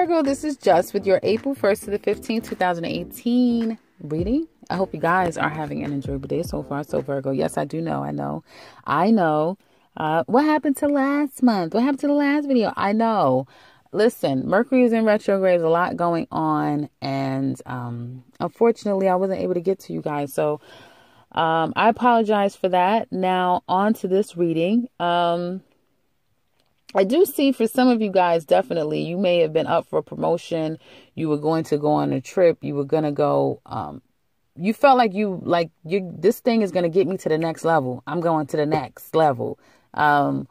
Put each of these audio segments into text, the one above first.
Virgo, this is Just with your April 1st to the 15th, 2018 reading. I hope you guys are having an enjoyable day so far. So Virgo, yes, I do know. I know. What happened to last month? What happened to the last video? I know. Listen, Mercury is in retrograde. There's a lot going on. And unfortunately, I wasn't able to get to you guys. So I apologize for that. Now, on to this reading. I do see for some of you guys, definitely, you may have been up for a promotion. You were going to go on a trip. You were going to go. You felt like this thing is going to get me to the next level. I'm going to the next level. Or,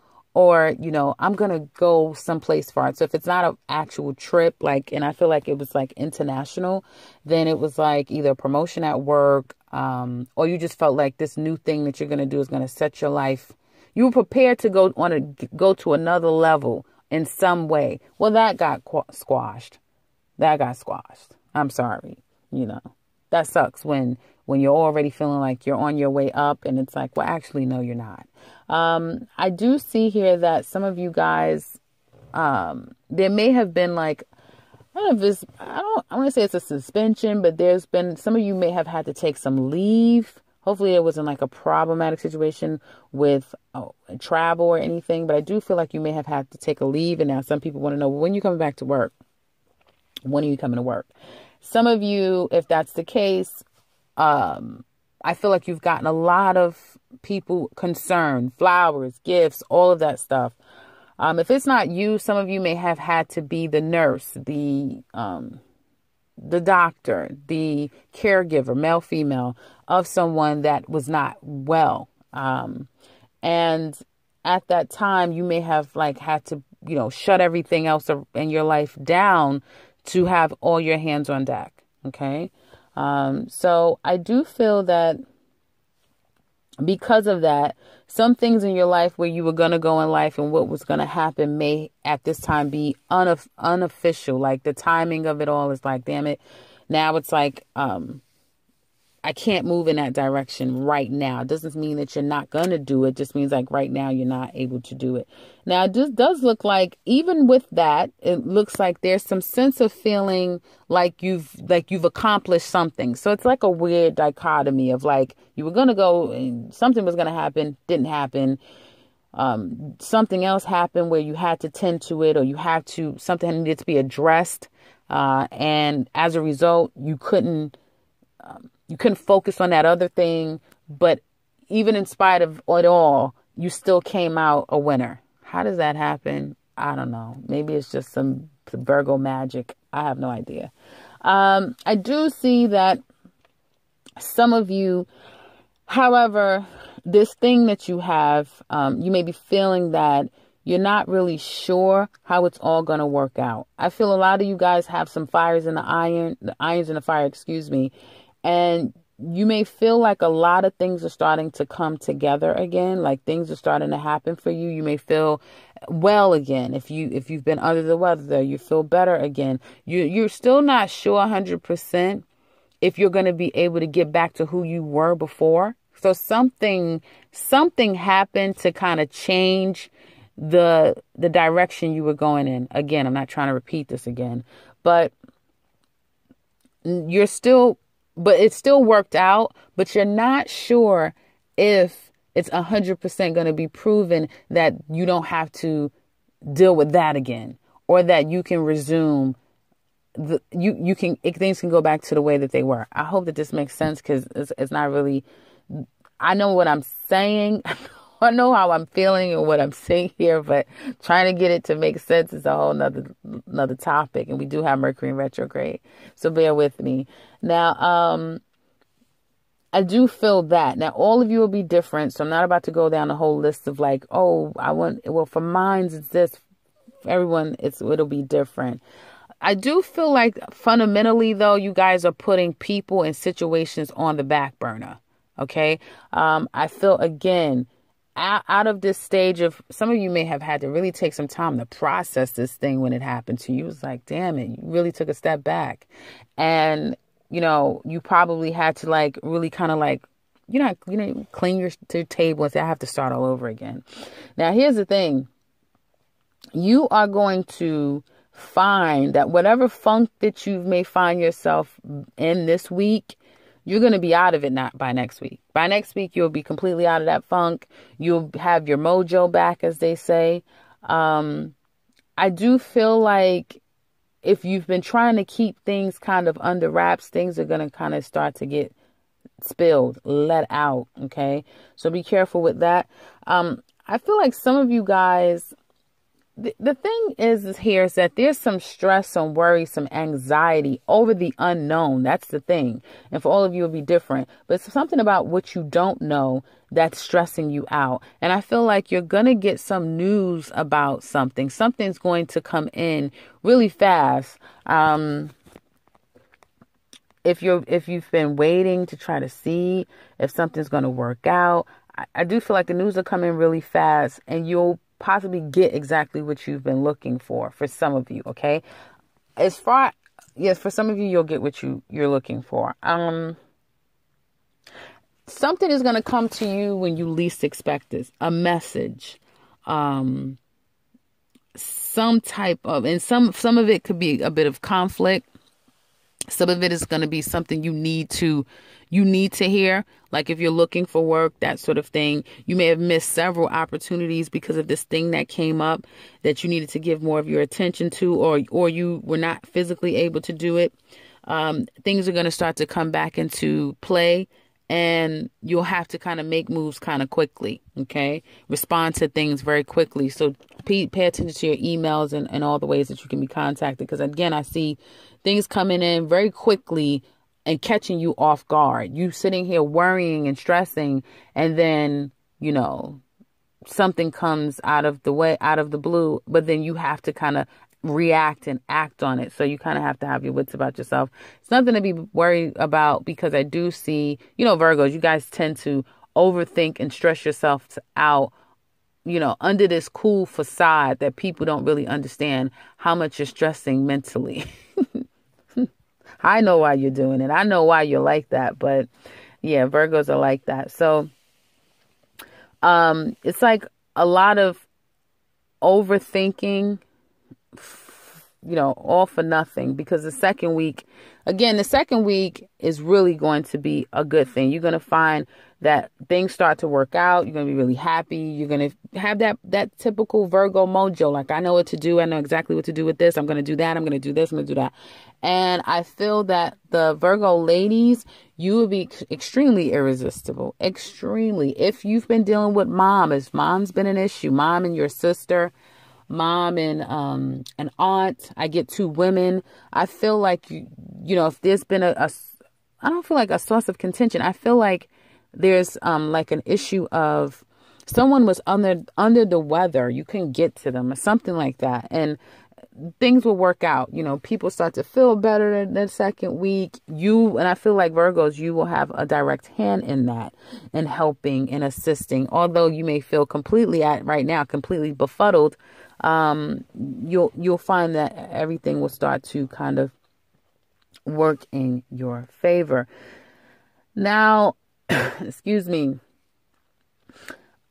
I'm going to go someplace far. So if it's not an actual trip, and I feel like it was international, then it was either a promotion at work, or you just felt like this new thing that you're going to do is going to set your life. You were prepared to go to another level in some way. Well, that got squashed. I'm sorry. That sucks when you're already feeling like you're on your way up and it's like, well, actually, no, you're not. I do see here that some of you guys, there may have been I want to say it's a suspension, but there's been, some of you may have had to take some leave. Hopefully it wasn't a problematic situation with travel or anything, but I do feel like you may have had to take a leave. And now some people want to know, when are you coming back to work? When are you coming to work? Some of you, if that's the case, I feel like you've gotten a lot of people concerned, flowers, gifts, all of that stuff. If it's not you, some of you may have had to be the nurse, the doctor, the caregiver, male, female, of someone that was not well. And at that time, you may have had to, shut everything else in your life down to have all your hands on deck. Okay. So I do feel that because of that, some things in your life where you were going to go in life and what was going to happen may at this time be unofficial. The timing of it all is damn it. Now it's I can't move in that direction right now. It doesn't mean that you're not going to do it. It just means right now you're not able to do it. Now, it just does look like, even with that, it looks like there's some sense of feeling like you've accomplished something. So it's a weird dichotomy of you were going to go and something was going to happen, didn't happen. Something else happened where you had to tend to it, or something needed to be addressed. And as a result, you couldn't focus on that other thing, but even in spite of it all, you still came out a winner. How does that happen? I don't know. Maybe it's just some Virgo magic. I have no idea. I do see that some of you, however, this thing that you have, you may be feeling that you're not really sure how it's all going to work out. I feel a lot of you guys have some fires in the irons in the fire, and you may feel like a lot of things are starting to come together again. Things are starting to happen for you. You may feel well again. If you've been under the weather, you feel better again. You're still not sure 100% if you're going to be able to get back to who you were before. So something happened to kind of change the direction you were going in. Again, I'm not trying to repeat this again, but but it still worked out, but you're not sure if it's 100% going to be proven that you don't have to deal with that again, or that you can resume things can go back to the way that they were. I hope that this makes sense, because it's not really, I know what I'm saying. I know how I'm feeling and what I'm saying here, but trying to get it to make sense is a whole nother topic. And we do have Mercury in retrograde, so bear with me. Now, I do feel that. Now, all of you will be different, so I'm not about to go down a whole list of for mine, it's this. For everyone, it'll be different. I do feel like fundamentally, though, you guys are putting people and situations on the back burner. Okay. I feel, again, out of this stage of, some of you may have had to really take some time to process this thing when it happened to you. It was damn it, you really took a step back. And, you probably had to really kind of clean your table and say, I have to start all over again. Now, here's the thing. You are going to find that whatever funk that you may find yourself in this week, you're going to be out of it not by next week. By next week, you'll be completely out of that funk. You'll have your mojo back, as they say. I do feel like if you've been trying to keep things kind of under wraps, things are going to kind of start to get spilled, let out. Okay. So be careful with that. I feel like some of you guys, the thing is here is that there's some stress, some worry, some anxiety over the unknown. That's the thing. And for all of you, it'll be different. But it's something about what you don't know that's stressing you out. And I feel like you're going to get some news about something. Something's going to come in really fast. If you've been waiting to try to see if something's going to work out, I do feel like the news will come in really fast and you'll possibly get exactly what you've been looking for some of you. Okay. Yes, for some of you, you'll get what you're looking for. Something is going to come to you when you least expect it. A message, some type of, and some of it could be a bit of conflict. Some of it is going to be something you need to hear. Like if you're looking for work, that sort of thing. You may have missed several opportunities because of this thing that came up that you needed to give more of your attention to, or you were not physically able to do it. Things are going to start to come back into play and you'll have to kind of make moves kind of quickly. Okay. Respond to things very quickly. So pay attention to your emails and all the ways that you can be contacted. Because again, I see things coming in very quickly and catching you off guard. You sitting here worrying and stressing, and then, something comes out of the blue, but then you have to kind of react and act on it. So you kind of have to have your wits about yourself. It's nothing to be worried about, because I do see, Virgos, you guys tend to overthink and stress yourself out, under this cool facade that people don't really understand how much you're stressing mentally. I know why you're doing it. I know why you're like that. But yeah, Virgos are like that. So it's like a lot of overthinking, all for nothing, because the second week is really going to be a good thing. You're going to find that things start to work out. You're going to be really happy. You're going to have that typical Virgo mojo. Like, I know what to do. I know exactly what to do with this. I'm going to do that. I'm going to do this. I'm going to do that. And I feel that the Virgo ladies, you will be extremely irresistible. Extremely. If you've been dealing with if mom's been an issue, mom and your sister, mom and an aunt, I get two women. I feel like, if there's been I don't feel like a source of contention. I feel like there's like an issue of someone was under the weather. You can get to them or something like that. And things will work out. People start to feel better the second week. And I feel like Virgos, you will have a direct hand in that, in helping and assisting. Although you may feel completely befuddled, you'll find that everything will start to kind of work in your favor. Now, excuse me.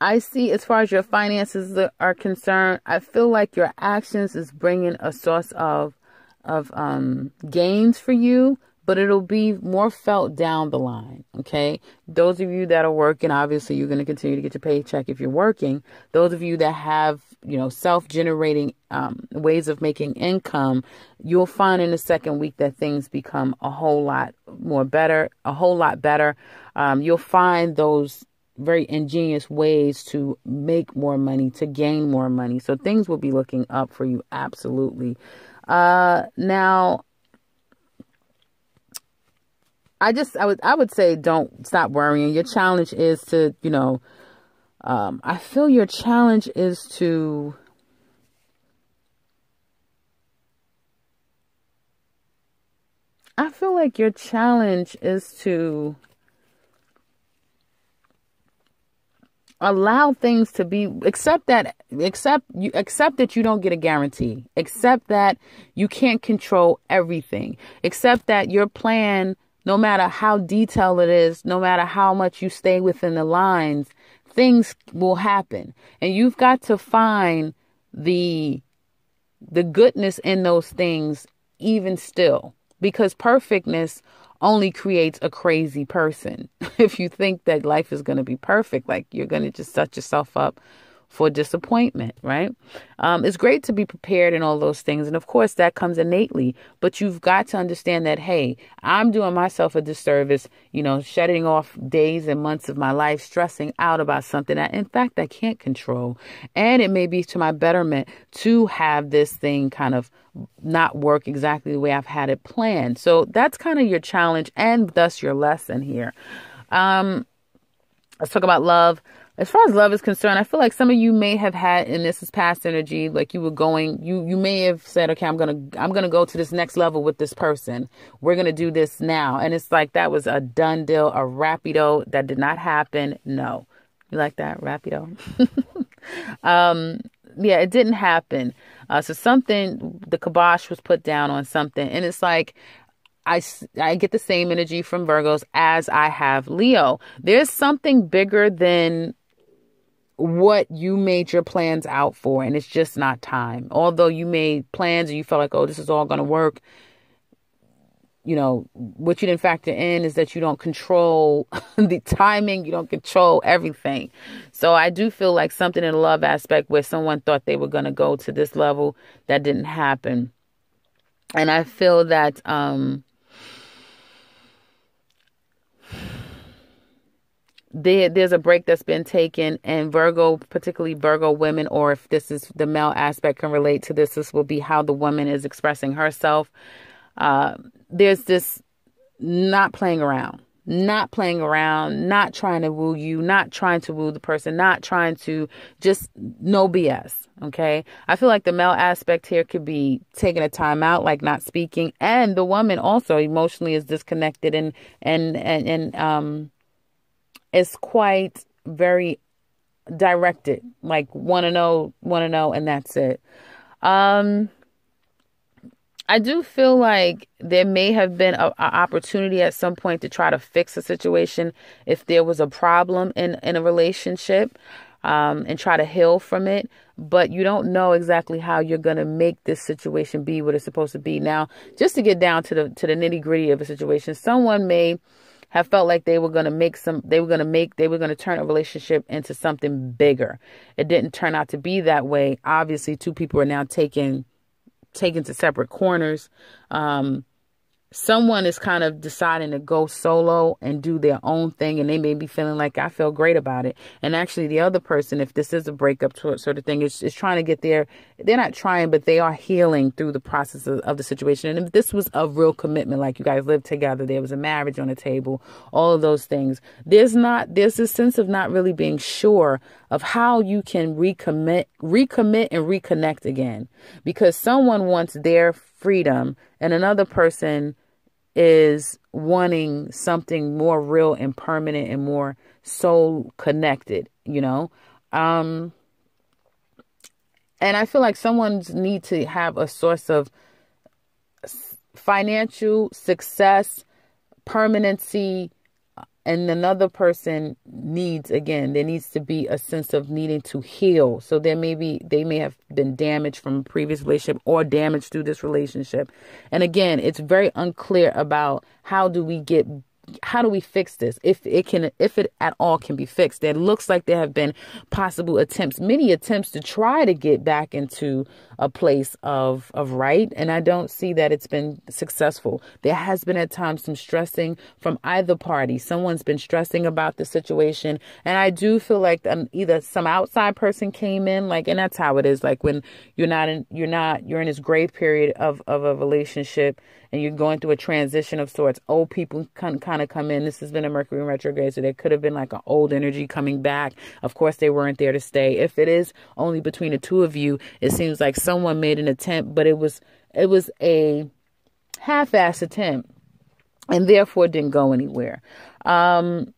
I see, as far as your finances are concerned, I feel like your actions is bringing a source of gains for you, but it'll be more felt down the line. Okay. Those of you that are working, obviously you're going to continue to get your paycheck if you're working. Those of you that have, self-generating ways of making income, you'll find in the second week that things become a whole lot better. You'll find those very ingenious ways to make more money, to gain more money. So things will be looking up for you. Absolutely. Now, I would say don't stop worrying. Your challenge is to, I feel your challenge is to allow things to be, accept that you don't get a guarantee, accept that you can't control everything, accept that your plan, no matter how detailed it is, no matter how much you stay within the lines, things will happen. And you've got to find the the goodness in those things even still, because perfectness only creates a crazy person. If you think that life is going to be perfect, like you're going to just set yourself up for disappointment, right? It's great to be prepared and all those things. And of course, that comes innately. But you've got to understand that, hey, I'm doing myself a disservice, shedding off days and months of my life, stressing out about something that, in fact, I can't control. And it may be to my betterment to have this thing kind of not work exactly the way I've had it planned. So that's kind of your challenge and thus your lesson here. Let's talk about love. As far as love is concerned, I feel like some of you may have had, and this is past energy, like you were going, you may have said, okay, I'm going to go to this next level with this person. We're going to do this now. And it's like, that was a done deal, a rapido. That did not happen. No. You like that? Rapido? Yeah, it didn't happen. So the kibosh was put down on something. And it's like, I get the same energy from Virgos as I have Leo. There's something bigger than what you made your plans out for, and it's just not time. Although you made plans and you felt like, oh, this is all going to work, what you didn't factor in is that you don't control the timing. You don't control everything. So I do feel like something in the love aspect where someone thought they were going to go to this level, that didn't happen. And I feel that, there's a break that's been taken, and Virgo, particularly Virgo women, or if this is the male aspect can relate to this will be how the woman is expressing herself. There's this not playing around, not trying to woo you, not trying to woo the person, not trying to just no BS. Okay. I feel like the male aspect here could be taking a time out, like not speaking. And the woman also emotionally is disconnected and it's quite very directed, like want to know, and that's it. I do feel like there may have been an opportunity at some point to try to fix a situation if there was a problem in a relationship, and try to heal from it. But you don't know exactly how you're going to make this situation be what it's supposed to be. Now, just to get down to the nitty gritty of a situation, someone may have felt like they were going to turn a relationship into something bigger. It didn't turn out to be that way. Obviously, two people are now taken to separate corners. Someone is kind of deciding to go solo and do their own thing, and they may be feeling like, I feel great about it. And actually the other person, if this is a breakup sort of thing, is trying to get there. They're not trying, but they are healing through the process of the situation. And if this was a real commitment, like you guys lived together, there was a marriage on the table, all of those things, there's this sense of not really being sure of how you can recommit and reconnect again, because someone wants their freedom and another person is wanting something more real and permanent and more soul connected, and I feel like someone's need to have a source of financial success, permanency, and another person there needs to be a sense of needing to heal. So they may have been damaged from a previous relationship or damaged through this relationship. And again, it's very unclear about how do we fix this? If it at all can be fixed. It looks like there have been many attempts to try to get back into a place of right. And I don't see that it's been successful. There has been at times some stressing from either party. Someone's been stressing about the situation. And I do feel like either some outside person came in, and that's how it is. Like when you're in this grave period of a relationship and you're going through a transition of sorts. Old people kind of come in. This has been a Mercury retrograde, so there could have been like an old energy coming back. Of course, they weren't there to stay. If it is only between the two of you, it seems like someone made an attempt, but it was a half-assed attempt, and therefore didn't go anywhere. And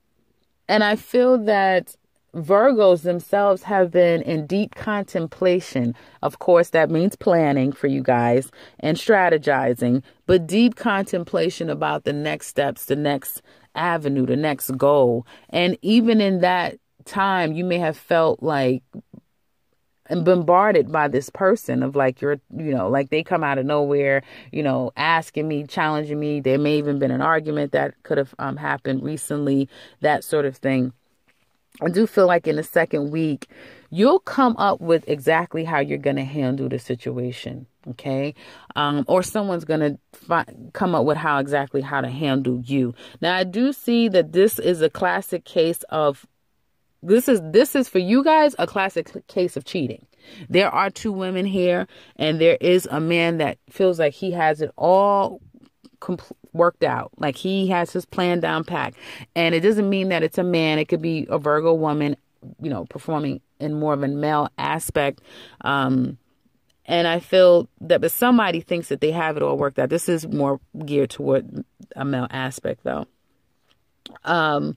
I feel that Virgos themselves have been in deep contemplation. Of course, that means planning for you guys and strategizing, but deep contemplation about the next steps, the next avenue, the next goal. And even in that time, you may have felt like and bombarded by this person of like, like they come out of nowhere, asking me, challenging me. There may even been an argument that could have happened recently, that sort of thing. I do feel like in the second week, you'll come up with exactly how you're going to handle the situation. Okay. Or someone's going to come up with how to handle you. Now, I do see that this is a classic case of, this is for you guys, a classic case of cheating. There are two women here, and there is a man that feels like he has it all worked out. Like he has his plan down pat. And it doesn't mean that it's a man. It could be a Virgo woman, performing in more of a male aspect. And I feel that, but somebody thinks that they have it all worked out. This is more geared toward a male aspect though. And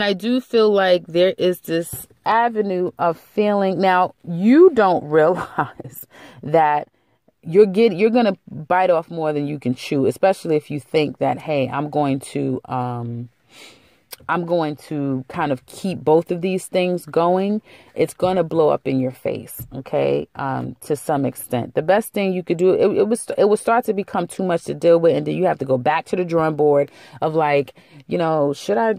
I do feel like there is this avenue of feeling. Now, you don't realize that you're going to bite off more than you can chew, especially if you think that, hey, I'm going to kind of keep both of these things going. It's going to blow up in your face. Okay. To some extent, the best thing you could do, it would start to become too much to deal with. And then you have to go back to the drawing board of like, should I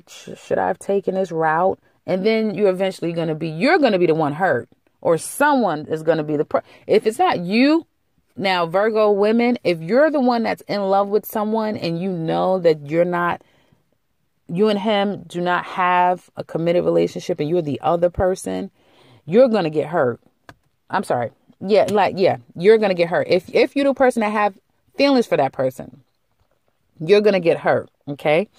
have taken this route? And then you're eventually going to be the one hurt, or someone is going to be if it's not you. Now, Virgo women, if you're the one that's in love with someone and you know that you and him do not have a committed relationship and you're the other person, you're going to get hurt. I'm sorry. Yeah. You're going to get hurt. If you're the person that have feelings for that person, you're going to get hurt. Okay.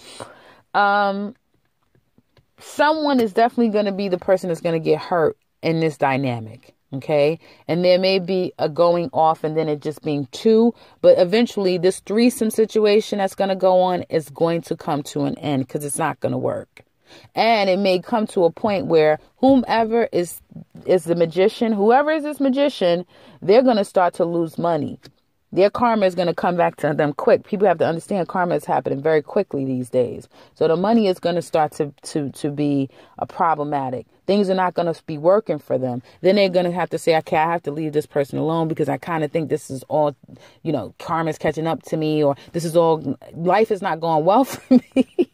Someone is definitely going to be the person that's going to get hurt in this dynamic. Okay. And there may be a going off and then it just being two, but eventually this threesome situation that's going to go on is going to come to an end because it's not going to work. And it may come to a point where whomever is the magician, whoever is this magician, they're going to start to lose money. Their karma is going to come back to them quick. People have to understand karma is happening very quickly these days. So the money is going to start to be problematic. Things are not going to be working for them. Then they're going to have to say, okay, I have to leave this person alone because I kind of think this is all, karma is catching up to me, or this is all, life is not going well for me.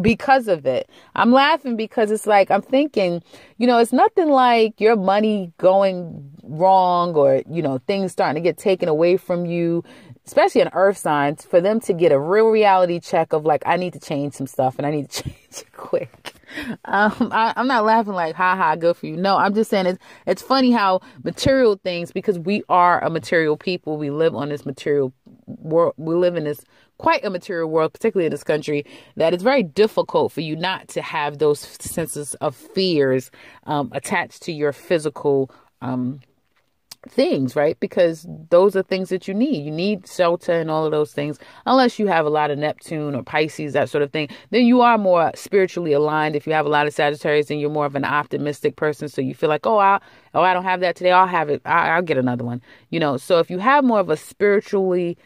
Because of it. I'm laughing because it's like, I'm thinking, it's nothing like your money going wrong or, things starting to get taken away from you, especially an earth sign, for them to get a real reality check of like, I need to change some stuff and I need to change it quick. I'm not laughing like, ha, good for you. No, I'm just saying it's funny how material things, because we are a material people. We live on this material world. We live in this quite a material world, particularly in this country, that it's very difficult for you not to have those senses of fears attached to your physical things, right? Because those are things that you need. You need shelter and all of those things. Unless you have a lot of Neptune or Pisces, that sort of thing, then you are more spiritually aligned. If you have a lot of Sagittarius, then you're more of an optimistic person. So you feel like, I don't have that today. I'll have it. I'll get another one. So if you have more of a spiritually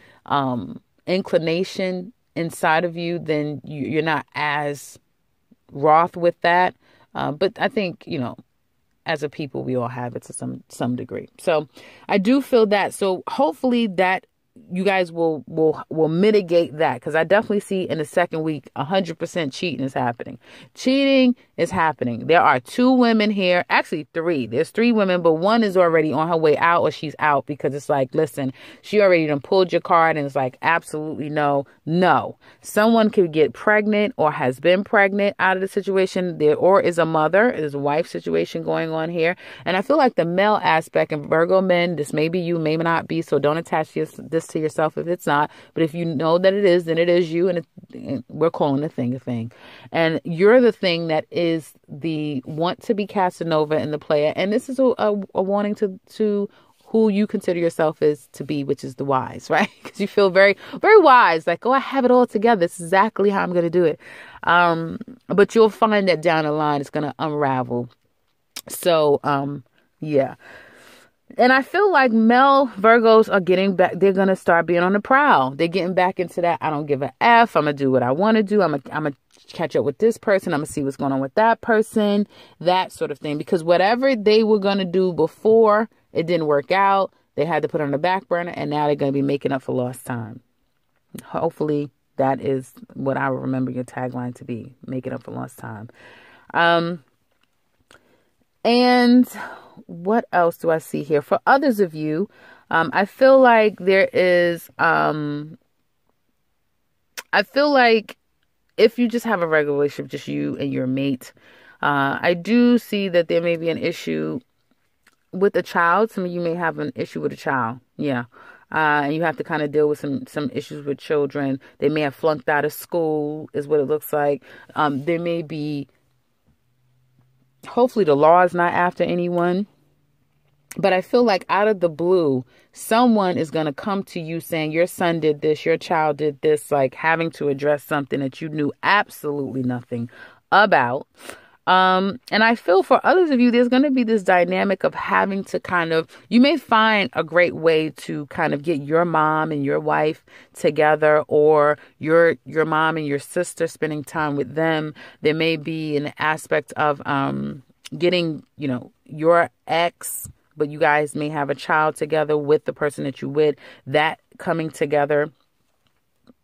inclination inside of you, then you're not as wroth with that. But I think, as a people, we all have it to some degree. So I do feel that. So hopefully that you guys will mitigate that, because I definitely see in the second week 100% cheating is happening. Cheating is happening. There are two women here, actually three. There's three women, but one is already on her way out, or she's out, because it's like, listen, she already done pulled your card, and it's like, absolutely no. Someone could get pregnant or has been pregnant out of the situation there, or is a mother, is a wife situation going on here. And I feel like the male aspect, and Virgo men, this may be you, may not be, so don't attach this to yourself if it's not. But if you know that it is, then it is you, and we're calling the thing a thing. And you're the thing that is the want to be Casanova and the player. And this is a warning to who you consider yourself is to be, which is the wise, right? Because you feel very, very wise. Like, I have it all together. This is exactly how I'm going to do it. But you'll find that down the line, it's going to unravel. So, yeah. And I feel like male Virgos are getting back. They're going to start being on the prowl. They're getting back into that. I don't give a F. I'm going to do what I want to do. I'm going to catch up with this person. I'm going to see what's going on with that person, that sort of thing. Because whatever they were going to do before, it didn't work out. They had to put it on the back burner, and now they're going to be making up for lost time. Hopefully that is what I will remember your tagline to be, making up for lost time. And what else do I see here? For others of you, I feel like there is, I feel like if you just have a regular relationship, just you and your mate, I do see that there may be an issue with a child. Some of you may have an issue with a child. Yeah. And you have to kind of deal with some issues with children. They may have flunked out of school, is what it looks like. There may be, hopefully the law is not after anyone. But I feel like out of the blue, someone is going to come to you saying your son did this, your child did this, like having to address something that you knew absolutely nothing about. And I feel for others of you, there's going to be this dynamic of having to kind of, you may find a great way to kind of get your mom and your wife together, or your mom and your sister, spending time with them. There may be an aspect of getting, your ex, but you guys may have a child together with the person that you with, that coming together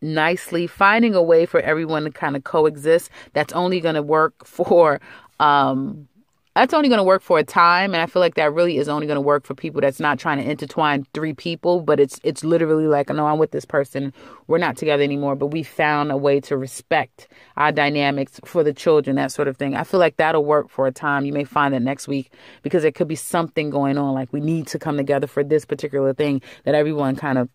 nicely, finding a way for everyone to kind of coexist. That's only going to work for a time. And I feel like that really is only going to work for people that's not trying to intertwine three people, but it's literally like, no, I'm with this person. We're not together anymore, but we found a way to respect our dynamics for the children, that sort of thing. I feel like that'll work for a time. You may find that next week, because there could be something going on, like we need to come together for this particular thing, that everyone kind of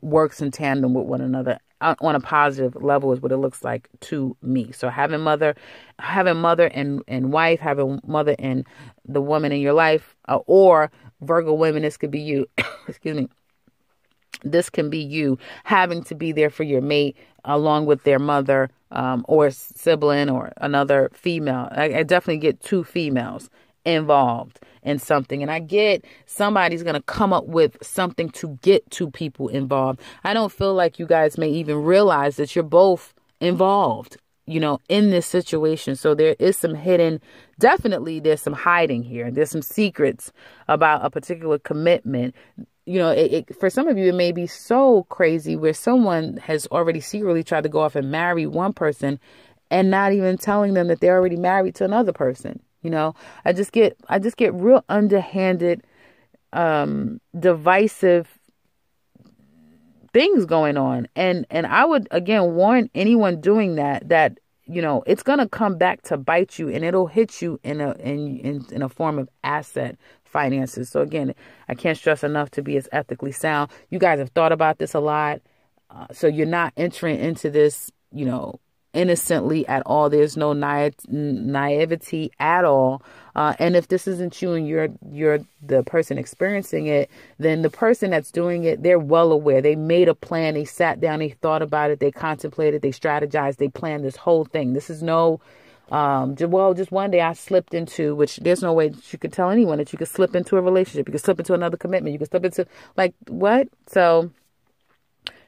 works in tandem with one another on a positive level, is what it looks like to me. So having mother and wife, having mother and the woman in your life, or Virgo women, this could be you. Excuse me. This can be you having to be there for your mate along with their mother, or sibling, or another female. I definitely get two females involved in something. And I get somebody's going to come up with something to get two people involved. I don't feel like you guys may even realize that you're both involved, in this situation. So there is some hidden, definitely there's some hiding here. There's some secrets about a particular commitment. For some of you, it may be so crazy where someone has already secretly tried to go off and marry one person and not even telling them that they're already married to another person. I just get real underhanded, divisive things going on. And I would, again, warn anyone doing that it's going to come back to bite you, and it'll hit you in a form of asset finances. So again, I can't stress enough to be as ethically sound. You guys have thought about this a lot. So you're not entering into this, innocently at all. There's no naivety at all. And if this isn't you and you're the person experiencing it, then the person that's doing it, they're well aware. They made a plan. They sat down. They thought about it. They contemplated. They strategized. They planned this whole thing. This is no, just one day I slipped into, which there's no way that you could tell anyone that you could slip into a relationship. You could slip into another commitment. You could slip into what? So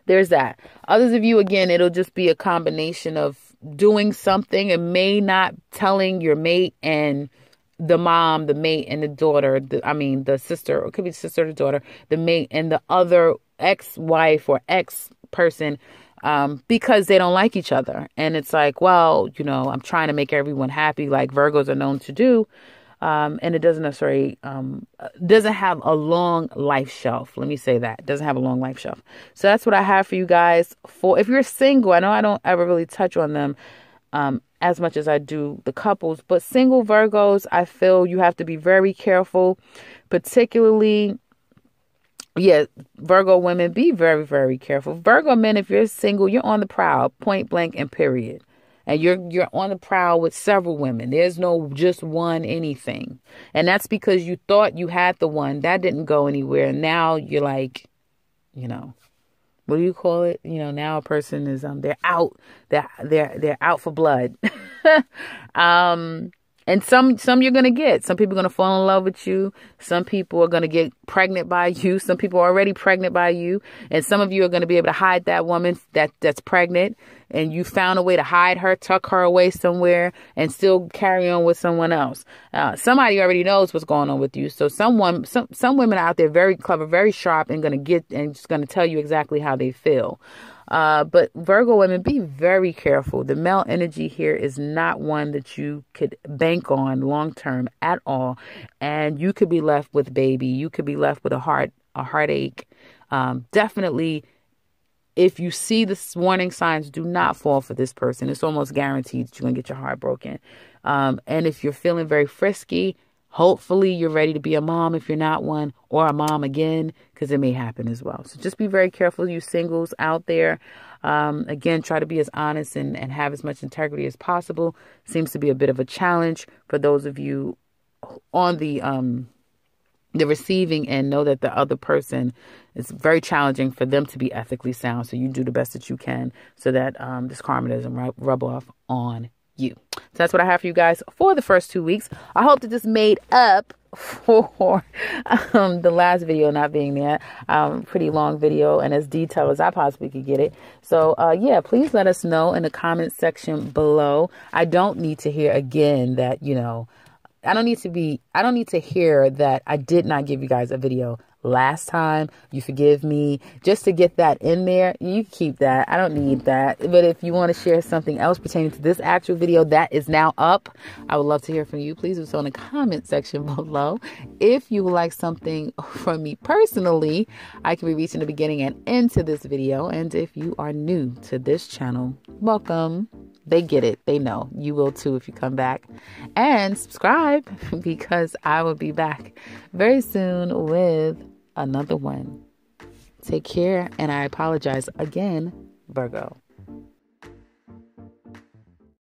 there's that. Others of you, again, it'll just be a combination of doing something and may not telling your mate and the mom, the mate and the daughter, the sister, or it could be the sister or the daughter, the mate and the other ex-wife or ex-person, because they don't like each other. And it's like, well, I'm trying to make everyone happy, like Virgos are known to do. And it doesn't necessarily, doesn't have a long life shelf. Let me say that. It doesn't have a long life shelf. So that's what I have for you guys. For if you're single, I know I don't ever really touch on them as much as I do the couples, but single Virgos, I feel you have to be very careful, particularly, Virgo women, be very, very careful. Virgo men, if you're single, you're on the prowl, point blank and period. And you're on the prowl with several women. There's no just one anything. And that's because you thought you had the one. That didn't go anywhere. Now you're like, what do you call it? Now a person is they're out. They're out for blood. And some you're going to get. Some people are going to fall in love with you. Some people are going to get pregnant by you. Some people are already pregnant by you. And some of you are going to be able to hide that woman that's pregnant. And you found a way to hide her, tuck her away somewhere, and still carry on with someone else. Somebody already knows what's going on with you. So some women out there, very clever, very sharp, and just going to tell you exactly how they feel. But Virgo women, be very careful. The male energy here is not one that you could bank on long term at all. And you could be left with baby. You could be left with a heartache. Definitely, if you see the warning signs, do not fall for this person. It's almost guaranteed that you're going to get your heart broken. And if you're feeling very frisky, hopefully you're ready to be a mom if you're not one, or a mom again, because it may happen as well. So just be very careful, you singles out there. Again, try to be as honest and have as much integrity as possible. Seems to be a bit of a challenge for those of you on the receiving end. Know that the other person, it's very challenging for them to be ethically sound. So you do the best that you can so that this karma doesn't rub off on you. So that's what I have for you guys for the first 2 weeks. I hope that this made up for the last video not being there. Pretty long video and as detailed as I possibly could get it. So yeah, please let us know in the comment section below. I don't need to hear again that, I don't need to hear that I did not give you guys a video last time. You forgive me. Just to get that in there, you keep that. I don't need that. But if you want to share something else pertaining to this actual video that is now up, I would love to hear from you. Please do so in the comment section below. If you would like something from me personally, I can be reached in the beginning and end to this video. And if you are new to this channel, welcome. They get it. They know. You will too if you come back. And subscribe, because I will be back very soon with another one. Take care. And I apologize again, Virgo.